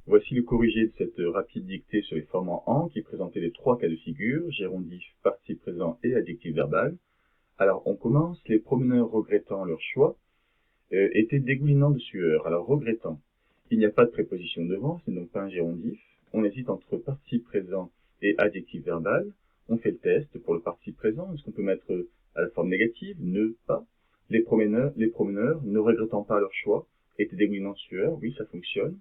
Voici le corrigé de cette rapide dictée sur les formes en AN qui présentait les trois cas de figure, gérondif, participe présent et adjectif verbal. Alors on commence, les promeneurs regrettant leur choix étaient dégoulinants de sueur. Alors regrettant, il n'y a pas de préposition devant, c'est donc pas un gérondif. On hésite entre participe présent et adjectif verbal. On fait le test pour le participe présent. Est-ce qu'on peut mettre à la forme négative, ne pas. Les promeneurs, ne regrettant pas leur choix, étaient dégoulinants de sueur. Oui, ça fonctionne.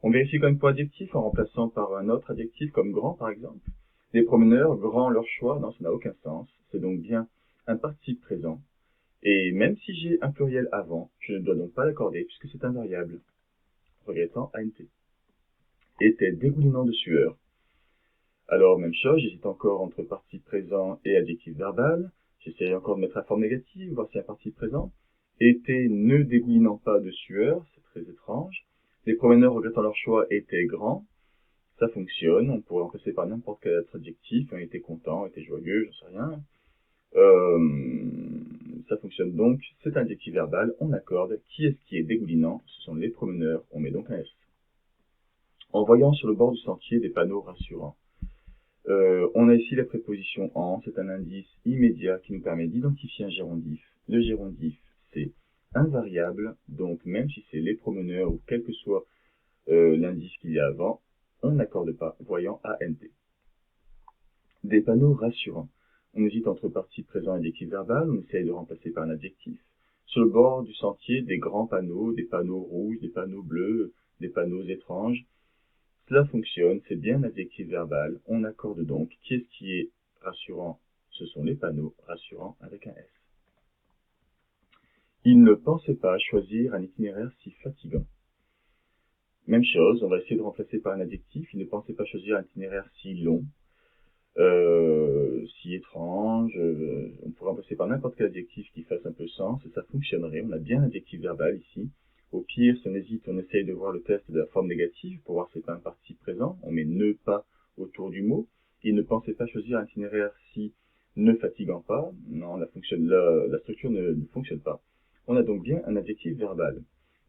On vérifie quand même pour adjectif en remplaçant par un autre adjectif comme grand par exemple. Les promeneurs, grand leur choix, non, ça n'a aucun sens. C'est donc bien un participe présent. Et même si j'ai un pluriel avant, je ne dois donc pas l'accorder puisque c'est un variable. Regrettant ANT. Était dégoulinant de sueur. Alors même chose, j'hésite encore entre participe présent et adjectif verbal. J'essaie encore de mettre la forme négative, voir si un participe présent. Était ne dégoulinant pas de sueur, c'est très étrange. Les promeneurs regrettant leur choix étaient grands. Ça fonctionne, on pourrait remplacer par n'importe quel autre adjectif. On était content, on était joyeux, j'en sais rien. Ça fonctionne donc, c'est un adjectif verbal, on accorde. Qui est-ce qui est dégoulinant? Ce sont les promeneurs, on met donc un S. En voyant sur le bord du sentier des panneaux rassurants. On a ici la préposition en, c'est un indice immédiat qui nous permet d'identifier un gérondif. Le gérondif, c'est un variable, donc même si c'est les promeneurs ou quel que soit l'indice qu'il y a avant, on n'accorde pas, voyant ANT. Des panneaux rassurants. On hésite entre participe présent et adjectif verbal, on essaye de remplacer par un adjectif. Sur le bord du sentier, des grands panneaux, des panneaux rouges, des panneaux bleus, des panneaux étranges. Cela fonctionne, c'est bien un adjectif verbal, on accorde donc. Qui est-ce qui est rassurant? Ce sont les panneaux rassurants avec un S. Il ne pensait pas choisir un itinéraire si fatigant. Même chose, on va essayer de remplacer par un adjectif. Il ne pensait pas choisir un itinéraire si long, si étrange. On pourrait remplacer par n'importe quel adjectif qui fasse un peu sens et ça fonctionnerait. On a bien un adjectif verbal ici. Au pire, si on hésite, on essaye de voir le test de la forme négative pour voir si c'est pas un participe présent. On met ne pas autour du mot. Il ne pensait pas choisir un itinéraire si ne fatigant pas. Non, la structure ne fonctionne pas. On a donc bien un adjectif verbal.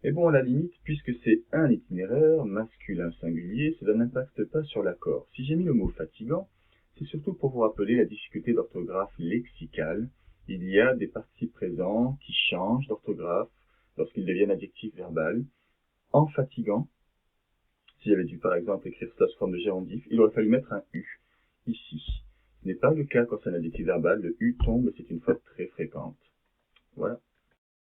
Mais bon, à la limite, puisque c'est un itinéraire, masculin singulier, cela n'impacte pas sur l'accord. Si j'ai mis le mot fatigant, c'est surtout pour vous rappeler la difficulté d'orthographe lexicale. Il y a des participes présents qui changent d'orthographe lorsqu'ils deviennent adjectifs verbal. En fatigant, si j'avais dû par exemple écrire cela sous forme de gérondif, il aurait fallu mettre un U ici. Ce n'est pas le cas quand c'est un adjectif verbal, le U tombe et c'est une faute très fréquente. Voilà.